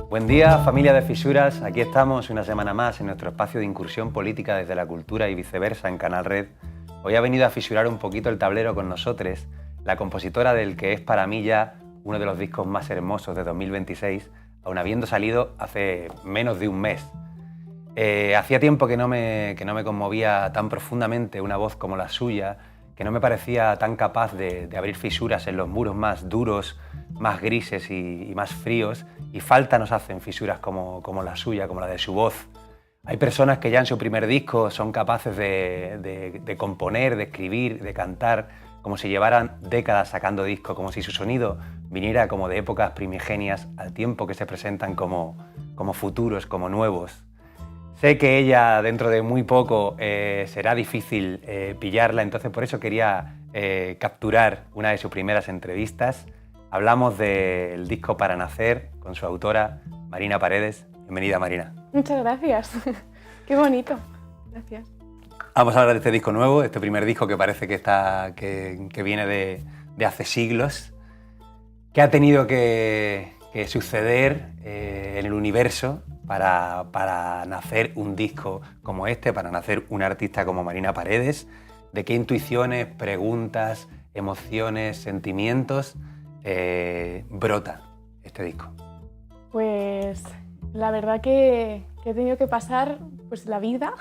Buen día, familia de Fisuras. Aquí estamos una semana más en nuestro espacio de incursión política desde la cultura y viceversa en Canal Red. Hoy ha venido a fisurar un poquito el tablero con nosotros la compositora del que es para mí ya uno de los discos más hermosos de 2026, aun habiendo salido hace menos de un mes. Hacía tiempo que no me conmovía tan profundamente una voz como la suya, que no me parecía tan capaz de abrir fisuras en los muros más duros, más grises y más fríos, y falta nos hacen fisuras como la suya, como la de su voz. Hay personas que ya en su primer disco son capaces de componer, de escribir, de cantar, como si llevaran décadas sacando discos, como si su sonido viniera como de épocas primigenias al tiempo que se presentan como futuros, como nuevos. Sé que ella dentro de muy poco será difícil pillarla, entonces por eso quería capturar una de sus primeras entrevistas. Hablamos del disco Para Nacer con su autora Marina Paredes. Bienvenida, Marina. Muchas gracias. Qué bonito. Gracias. Vamos a hablar de este disco nuevo, este primer disco que parece que viene de hace siglos. ¿Qué ha tenido que suceder en el universo para nacer un disco como este, para nacer un artista como Marina Paredes? ¿De qué intuiciones, preguntas, emociones, sentimientos brota este disco? Pues la verdad que he tenido que pasar pues, la vida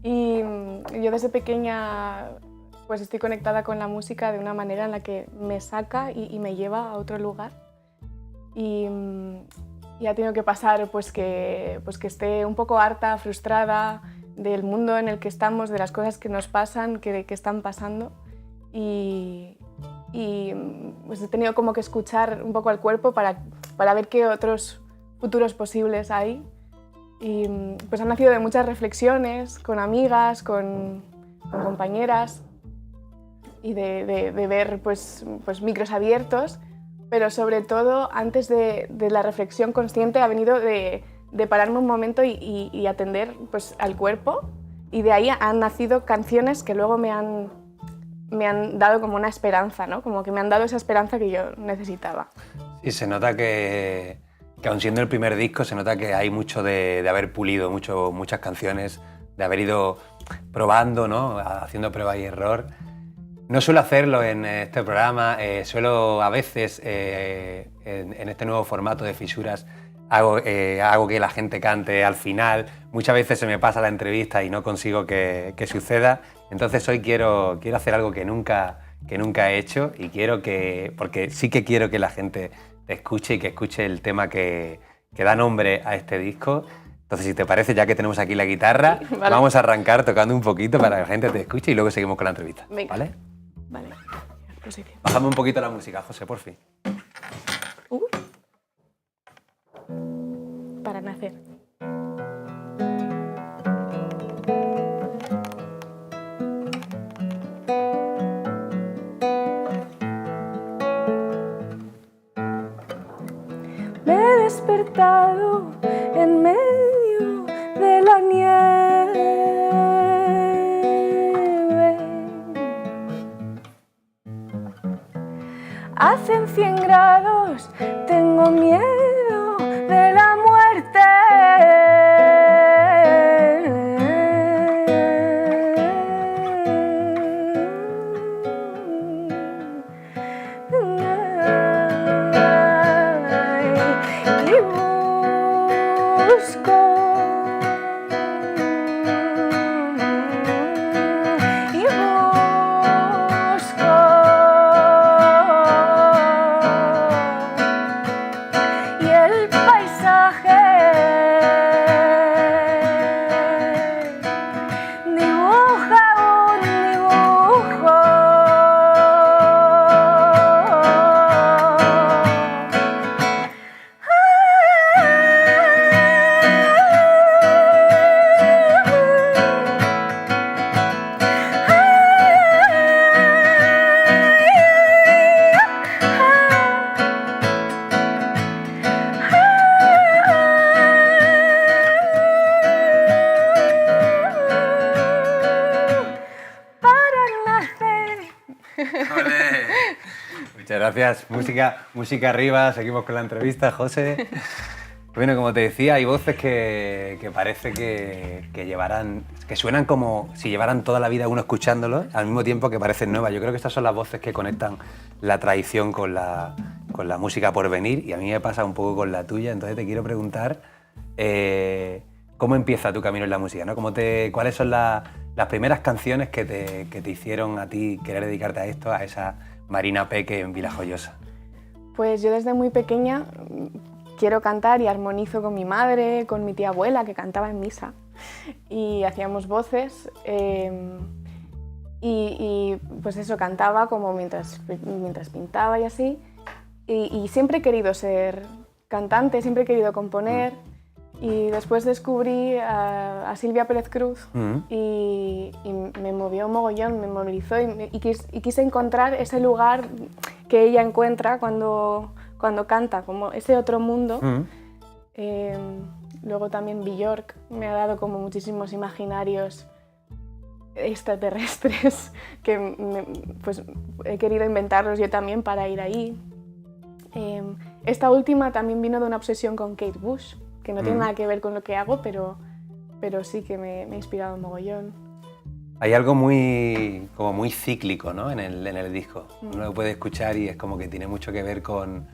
y yo desde pequeña pues, estoy conectada con la música de una manera en la que me saca y me lleva a otro lugar. Y ha tenido que pasar pues que esté un poco harta, frustrada del mundo en el que estamos, de las cosas que nos pasan, que están pasando. Y pues he tenido como que escuchar un poco al cuerpo para ver qué otros futuros posibles hay. Y pues han nacido de muchas reflexiones con amigas, con compañeras y de ver pues micros abiertos. Pero sobre todo, antes de la reflexión consciente, ha venido de pararme un momento y atender pues, al cuerpo. Y de ahí han nacido canciones que luego me han dado como una esperanza, ¿no? Como que me han dado esa esperanza que yo necesitaba. Sí, se nota que aun siendo el primer disco, se nota que hay mucho de haber pulido muchas canciones, de haber ido probando, ¿no? Haciendo prueba y error. No suelo hacerlo en este programa, suelo a veces en este nuevo formato de Fisuras hago que la gente cante al final. Muchas veces se me pasa la entrevista y no consigo que suceda. Entonces hoy quiero hacer algo que nunca he hecho y porque sí que quiero que la gente te escuche y que escuche el tema que da nombre a este disco. Entonces, si te parece, ya que tenemos aquí la guitarra, sí, vale. Vamos a arrancar tocando un poquito para que la gente te escuche y luego seguimos con la entrevista. Venga. ¿Vale? Vale. Bájame un poquito la música, José, por fin. Para nacer. Me he despertado en medio de la nieve. Hacen 100 grados, tengo miedo de la muerte. ¡Olé! Muchas gracias. Música arriba, seguimos con la entrevista, José. Bueno, como te decía, hay voces que parece que suenan como si llevaran toda la vida uno escuchándolo, al mismo tiempo que parecen nuevas. Yo creo que estas son las voces que conectan la tradición con la música por venir, y a mí me pasa un poco con la tuya. Entonces te quiero preguntar cómo empieza tu camino en la música, ¿no? ¿Cuáles son las primeras canciones que te hicieron a ti querer dedicarte a esto, a esa Marina Peque en Vilajoyosa? Pues yo desde muy pequeña quiero cantar y armonizo con mi madre, con mi tía abuela, que cantaba en misa, y hacíamos voces, y pues eso, cantaba como mientras pintaba y así, y siempre he querido ser cantante, siempre he querido componer, y después descubrí a Silvia Pérez Cruz y me movió un mogollón, me movilizó y quise encontrar ese lugar que ella encuentra cuando canta, como ese otro mundo. Luego también Björk me ha dado como muchísimos imaginarios extraterrestres que pues he querido inventarlos yo también para ir ahí. Esta última también vino de una obsesión con Kate Bush, que no tiene nada que ver con lo que hago, pero sí que me ha inspirado un mogollón. Hay algo muy cíclico, ¿no? en el disco. Uno lo puede escuchar y es como que tiene mucho que ver con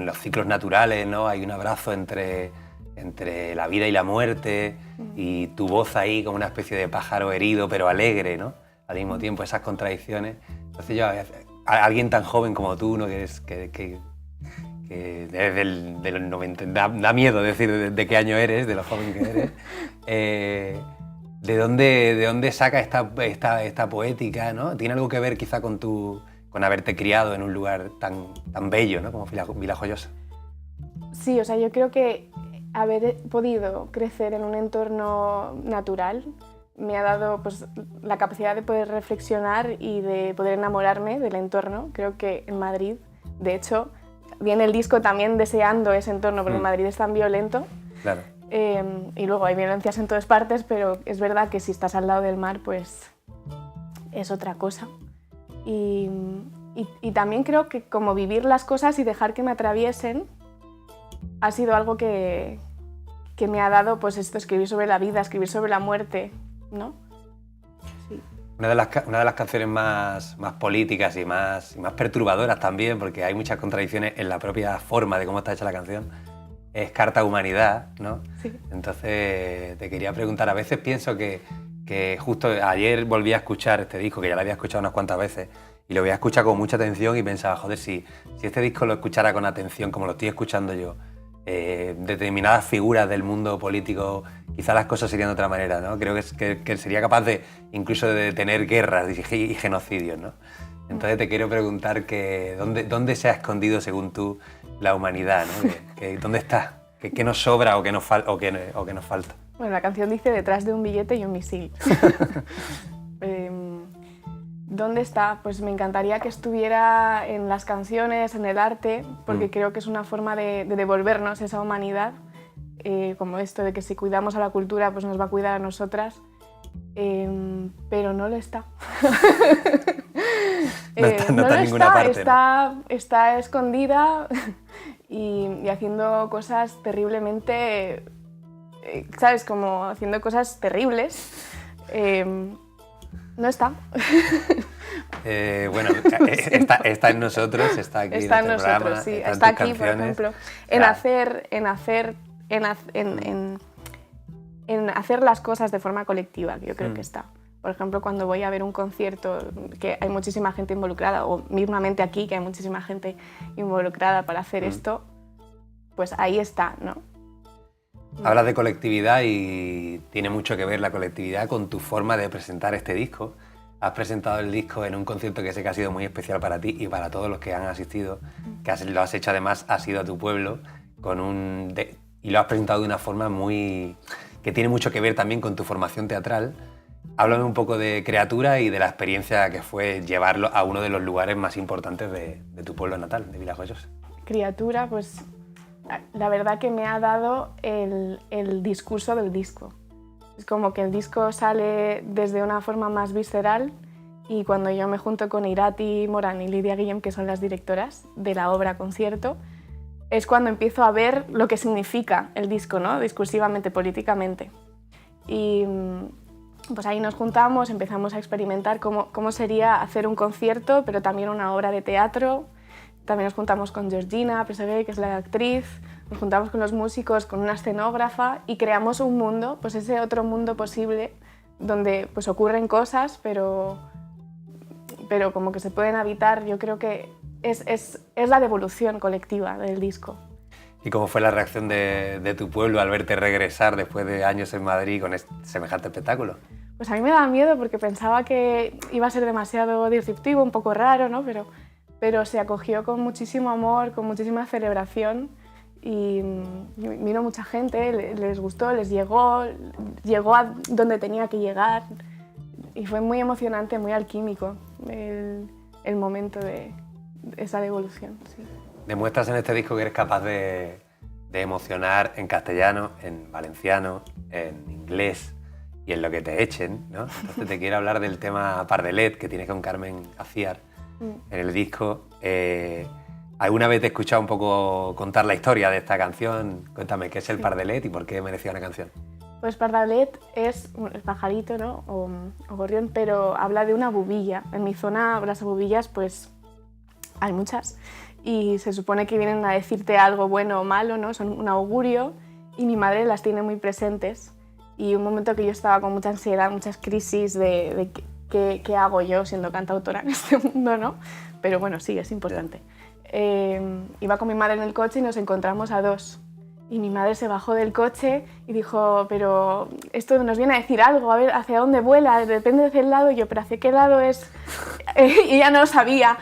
los ciclos naturales, ¿no? Hay un abrazo entre la vida y la muerte, y tu voz ahí como una especie de pájaro herido pero alegre, ¿no? Al mismo tiempo, esas contradicciones. Entonces yo, a alguien tan joven como tú, ¿no? que desde el 90, da miedo decir de qué año eres, de lo joven que eres. ¿De dónde saca esta poética, ¿no? ¿Tiene algo que ver quizá con haberte criado en un lugar tan bello, ¿no? como Vilajoyosa? Sí, o sea, yo creo que haber podido crecer en un entorno natural me ha dado pues, la capacidad de poder reflexionar y de poder enamorarme del entorno. Creo que en Madrid, de hecho, viene el disco también deseando ese entorno, porque Madrid es tan violento. Claro. Y luego hay violencias en todas partes, pero es verdad que si estás al lado del mar, pues es otra cosa. Y también creo que como vivir las cosas y dejar que me atraviesen ha sido algo que me ha dado pues esto, escribir sobre la vida, escribir sobre la muerte, ¿no? Sí. Una de las canciones más políticas y más perturbadoras también, porque hay muchas contradicciones en la propia forma de cómo está hecha la canción, es Carta a Humanidad, ¿no? Sí. Entonces te quería preguntar, a veces pienso que justo ayer volví a escuchar este disco, que ya lo había escuchado unas cuantas veces, y lo voy a escuchar con mucha atención y pensaba, joder, si este disco lo escuchara con atención, como lo estoy escuchando yo, determinadas figuras del mundo político, quizás las cosas serían de otra manera, ¿no? Creo que sería capaz incluso de detener guerras y genocidios, ¿no? Entonces te quiero preguntar que ¿dónde se ha escondido, según tú, la humanidad, ¿no? ¿Dónde está? ¿Qué nos sobra o qué nos falta? Bueno, la canción dice detrás de un billete y un misil. ¿Dónde está? Pues me encantaría que estuviera en las canciones, en el arte, porque creo que es una forma de devolvernos esa humanidad, como esto de que si cuidamos a la cultura, pues nos va a cuidar a nosotras, pero no lo está. No está en ninguna parte. Está escondida y haciendo cosas terriblemente, ¿sabes? Como haciendo cosas terribles. No está. Bueno, está en nosotros, está aquí está en en este nosotros, programa, sí. está en Está tus aquí, canciones. por ejemplo, en hacer las cosas de forma colectiva, que yo creo que está. Por ejemplo, cuando voy a ver un concierto que hay muchísima gente involucrada, o mismamente aquí que hay muchísima gente involucrada para hacer esto, pues ahí está, ¿no? Hablas de colectividad y tiene mucho que ver la colectividad con tu forma de presentar este disco. Has presentado el disco en un concierto que sé que ha sido muy especial para ti y para todos los que han asistido, lo has hecho además, has ido a tu pueblo y lo has presentado de una forma que tiene mucho que ver también con tu formación teatral. Háblame un poco de Criatura y de la experiencia que fue llevarlo a uno de los lugares más importantes de tu pueblo natal, de Vilajoyosa. Criatura, pues la verdad que me ha dado el discurso del disco. Es como que el disco sale desde una forma más visceral Y cuando yo me junto con Irati Morán y Lidia Guillem, que son las directoras de la obra concierto, es cuando empiezo a ver lo que significa el disco, ¿no? Discursivamente, políticamente. Y pues ahí nos juntamos, empezamos a experimentar cómo sería hacer un concierto, pero también una obra de teatro. También nos juntamos con Georgina Presegué, que es la actriz, nos juntamos con los músicos, con una escenógrafa y creamos un mundo, pues ese otro mundo posible, donde pues ocurren cosas, pero como que se pueden habitar. Yo creo que es la devolución colectiva del disco. ¿Y cómo fue la reacción de tu pueblo al verte regresar después de años en Madrid con semejante espectáculo? Pues a mí me daba miedo porque pensaba que iba a ser demasiado disruptivo, un poco raro, ¿no? Pero se acogió con muchísimo amor, con muchísima celebración y vino mucha gente, les gustó, les llegó a donde tenía que llegar y fue muy emocionante, muy alquímico el momento de esa devolución. Sí. Demuestras en este disco que eres capaz de emocionar en castellano, en valenciano, en inglés y en lo que te echen, ¿no? Entonces te quiero hablar del tema Pardalet que tienes con Carmen Aciar en el disco. ¿Alguna vez te he escuchado un poco contar la historia de esta canción? Cuéntame, ¿qué es el Pardalet y por qué merecía una canción? Pues Pardalet es el pajarito, ¿no? o gorrión, pero habla de una bubilla. En mi zona las bubillas pues hay muchas y se supone que vienen a decirte algo bueno o malo, ¿no? Son un augurio y mi madre las tiene muy presentes. Y un momento que yo estaba con mucha ansiedad, muchas crisis de qué hago yo siendo cantautora en este mundo, ¿no? Pero bueno, sí, es importante. Iba con mi madre en el coche y nos encontramos a dos. Y mi madre se bajó del coche y dijo, pero esto nos viene a decir algo, a ver hacia dónde vuela, depende de qué lado. Y yo, pero ¿hacia qué lado es? Y ella no sabía.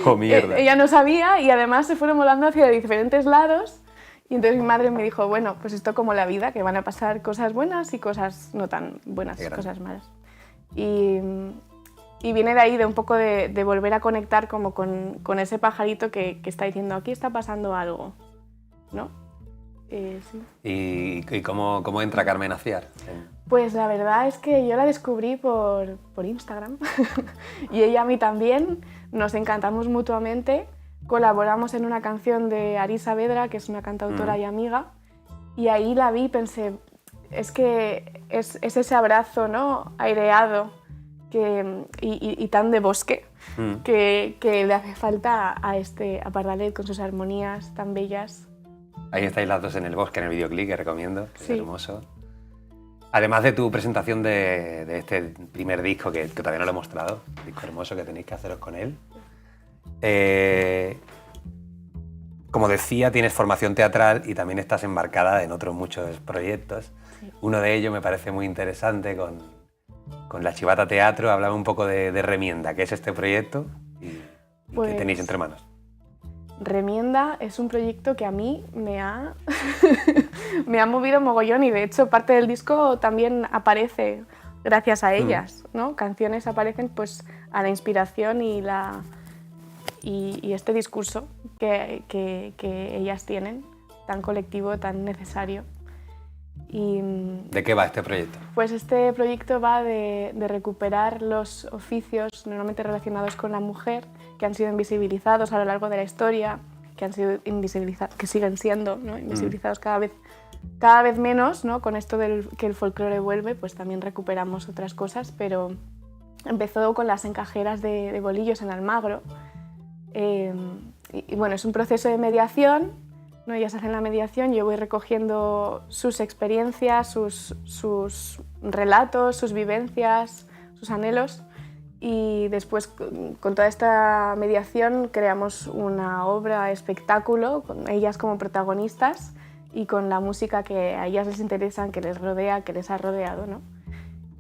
¡Oh, mierda! Ella no sabía y además se fueron volando hacia diferentes lados. Y entonces mi madre me dijo, bueno, pues esto como la vida, que van a pasar cosas buenas y cosas no tan buenas, cosas malas. Y viene de ahí, de un poco de volver a conectar como con ese pajarito que está diciendo, aquí está pasando algo, ¿no? Sí. ¿Y cómo entra Carmen Aciar? Pues la verdad es que yo la descubrí por Instagram y ella a mí también, nos encantamos mutuamente, colaboramos en una canción de Ari Saavedra, que es una cantautora y amiga, y ahí la vi y pensé, es que es ese abrazo, ¿no? Aireado y tan de bosque que le hace falta a Pardalet con sus armonías tan bellas. Ahí estáis las dos en el bosque, en el videoclip, que recomiendo, que sí. Es hermoso. Además de tu presentación de este primer disco, que todavía no lo he mostrado, un disco hermoso que tenéis que haceros con él. Como decía, tienes formación teatral y también estás embarcada en otros muchos proyectos. Sí. Uno de ellos me parece muy interesante con La Chivata Teatro. Háblame un poco de Remienda, ¿qué es este proyecto y qué tenéis entre manos? Remienda es un proyecto que a mí me ha movido mogollón y de hecho parte del disco también aparece gracias a ellas, ¿no? Canciones aparecen pues a la inspiración y este discurso que ellas tienen, tan colectivo, tan necesario. ¿De qué va este proyecto? Pues este proyecto va de recuperar los oficios normalmente relacionados con la mujer que han sido invisibilizados a lo largo de la historia, que han sido invisibilizados, que siguen siendo, ¿no? Invisibilizados cada vez menos, ¿no? Con esto que el folclore vuelve, pues también recuperamos otras cosas, pero empezó con las encajeras de bolillos en Almagro. Y bueno, es un proceso de mediación, ¿no? Ellas hacen la mediación, yo voy recogiendo sus experiencias, sus relatos, sus vivencias, sus anhelos y después con toda esta mediación creamos una obra espectáculo con ellas como protagonistas y con la música que a ellas les interesa, que les rodea, que les ha rodeado, ¿no?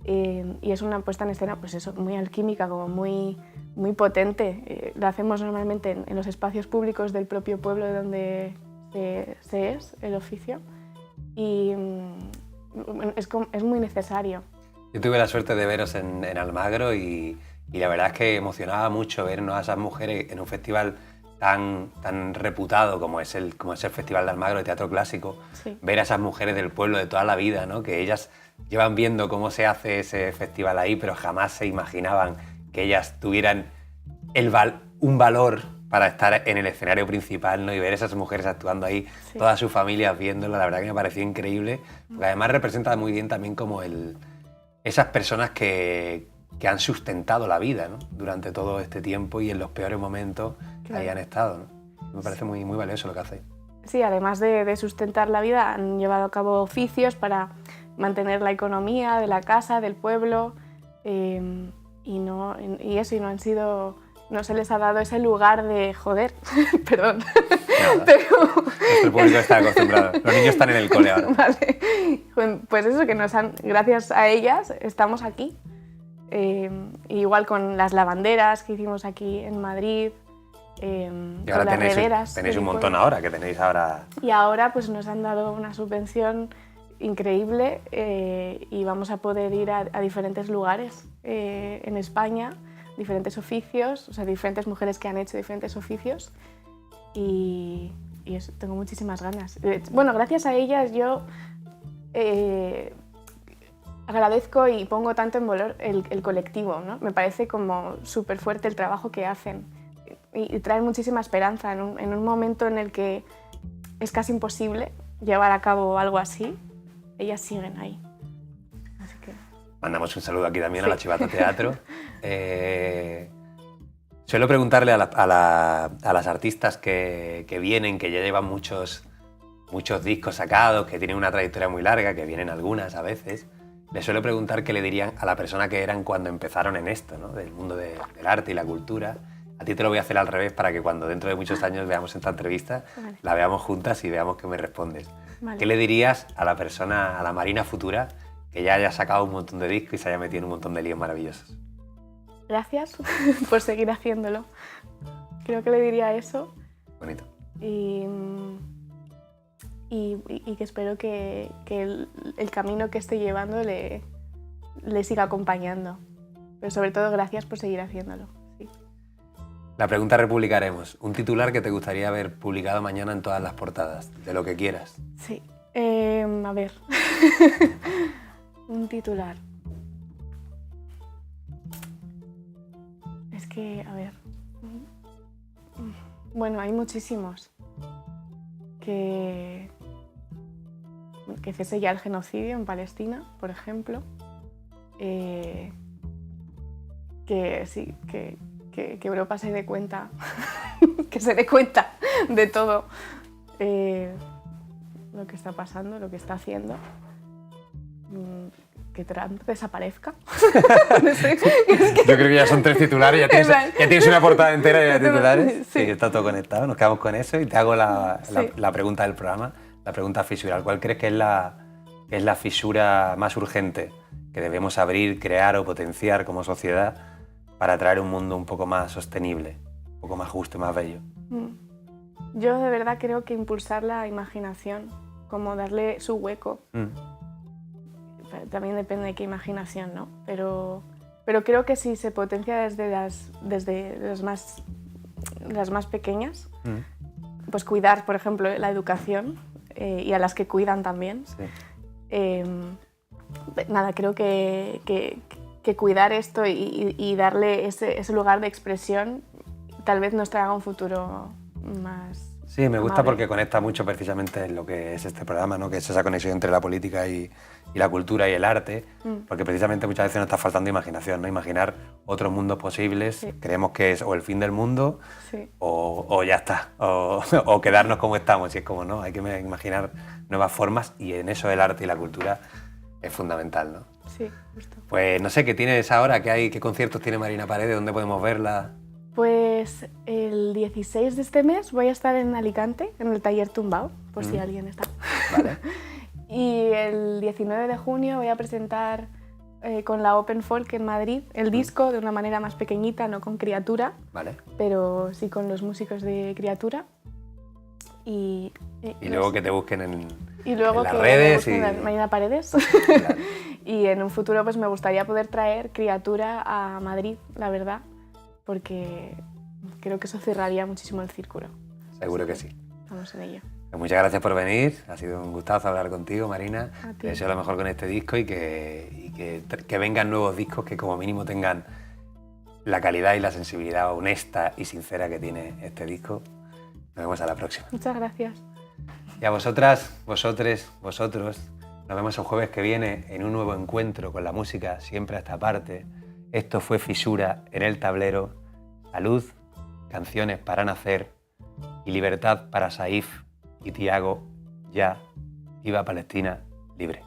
Y es una puesta en escena pues eso, muy alquímica, como muy potente. La hacemos normalmente en los espacios públicos del propio pueblo de donde se es el oficio y es muy necesario. Yo tuve la suerte de veros en Almagro y la verdad es que emocionaba mucho vernos a esas mujeres en un festival tan reputado como es el Festival de Almagro de Teatro Clásico, Sí. ver a esas mujeres del pueblo de toda la vida, ¿no? Que ellas llevan viendo cómo se hace ese festival ahí, pero jamás se imaginaban que ellas tuvieran un valor para estar en el escenario principal, ¿no? Y ver esas mujeres actuando ahí, Sí. todas sus familias viéndolo, la verdad que me pareció increíble, porque además representa muy bien también como esas personas que han sustentado la vida, ¿no? Durante todo este tiempo y en los peores momentos Claro. ahí han estado, ¿no? Me parece muy, muy valioso lo que hacéis. Sí, además de sustentar la vida, han llevado a cabo oficios para mantener la economía de la casa, del pueblo, y no han sido, no se les ha dado ese lugar de joder, perdón, Nada. pero Nuestro público está acostumbrado. Los niños están en el cole ahora. vale, pues eso, que gracias a ellas estamos aquí. Igual con las lavanderas que hicimos aquí en Madrid, Y con ahora las rederas. tenéis un del montón pueblo. ahora, que tenéis ahora... Y ahora pues nos han dado una subvención increíble y vamos a poder ir a diferentes lugares en España, diferentes oficios, o sea, diferentes mujeres que han hecho diferentes oficios y eso, tengo muchísimas ganas. Bueno, gracias a ellas yo agradezco y pongo tanto en valor el colectivo, ¿no? Me parece como súper fuerte el trabajo que hacen y traen muchísima esperanza en un momento en el que es casi imposible llevar a cabo algo así. Ellas siguen ahí. Así que... Mandamos un saludo aquí también a Sí. la Chivata Teatro. Suelo preguntarle a las artistas que vienen, que ya llevan muchos discos sacados, que tienen una trayectoria muy larga, que vienen algunas a veces, les suelo preguntar qué le dirían a la persona que eran cuando empezaron en esto, ¿no? Del mundo del arte y la cultura. A ti te lo voy a hacer al revés para que cuando dentro de muchos años veamos esta entrevista, Vale. la veamos juntas y veamos qué me respondes. Vale. ¿Qué le dirías a la persona, a la Marina futura, que ya haya sacado un montón de discos y se haya metido en un montón de líos maravillosos? Gracias por seguir haciéndolo. Creo que le diría eso Bonito. y que espero que el camino que esté llevando le siga acompañando. Pero sobre todo gracias por seguir haciéndolo. Sí. La pregunta republicaremos. Un titular que te gustaría haber publicado mañana en todas las portadas, de lo que quieras. Sí. A ver. Un titular. Es que, a ver. Bueno, hay muchísimos. Que cese ya el genocidio en Palestina, por ejemplo. Que sí, que Europa se dé cuenta, que se dé cuenta de todo lo que está pasando, lo que está haciendo. Que Trump desaparezca. No sé, Yo creo que ya son 3 titulares, ya tienes una portada entera de titulares. Sí. Sí, está todo conectado, nos quedamos con eso y te hago la pregunta del programa, la pregunta fisural. ¿Cuál crees que es la fisura más urgente que debemos abrir, crear o potenciar como sociedad para traer un mundo un poco más sostenible, un poco más justo y más bello? Yo de verdad creo que impulsar la imaginación, como darle su hueco. También depende de qué imaginación, ¿no? Pero creo que si se potencia desde las más pequeñas, pues cuidar, por ejemplo, la educación y a las que cuidan también. Sí. Nada, creo que cuidar esto y darle ese lugar de expresión tal vez nos traiga un futuro más... Sí, me gusta amable. porque conecta mucho precisamente en lo que es este programa, ¿no? Que es esa conexión entre la política y la cultura y el arte, porque precisamente muchas veces nos está faltando imaginación, ¿no? Imaginar otros mundos posibles, Sí. creemos que es o el fin del mundo Sí. o ya está, o quedarnos como estamos, y es como, no, hay que imaginar nuevas formas y en eso el arte y la cultura es fundamental, ¿no? Sí, justo. Pues no sé, ¿qué tienes ahora? ¿Qué conciertos tiene Marina Paredes? ¿Dónde podemos verla? Pues el 16 de este mes voy a estar en Alicante, en el taller Tumbao, por si alguien está. Vale. Y el 19 de junio voy a presentar con la Open Folk en Madrid el disco de una manera más pequeñita, no con Criatura, Vale. pero sí con los músicos de Criatura. Y luego que te busquen en luego las que redes me busquen Marina Paredes. Claro. Y en un futuro pues me gustaría poder traer Criatura a Madrid, la verdad, porque creo que eso cerraría muchísimo el círculo. Seguro que sí. Estamos en ello. Pues muchas gracias por venir, ha sido un gustazo hablar contigo, Marina. A ti. Te deseo lo mejor con este disco y que vengan nuevos discos que como mínimo tengan la calidad y la sensibilidad honesta y sincera que tiene este disco. Nos vemos a la próxima. Muchas gracias. Y a vosotras, vosotros, nos vemos el jueves que viene en un nuevo encuentro con la música siempre a esta parte. Esto fue Fisura en el tablero. Salud, canciones para nacer y libertad para Saif y Tiago. Ya, viva Palestina libre.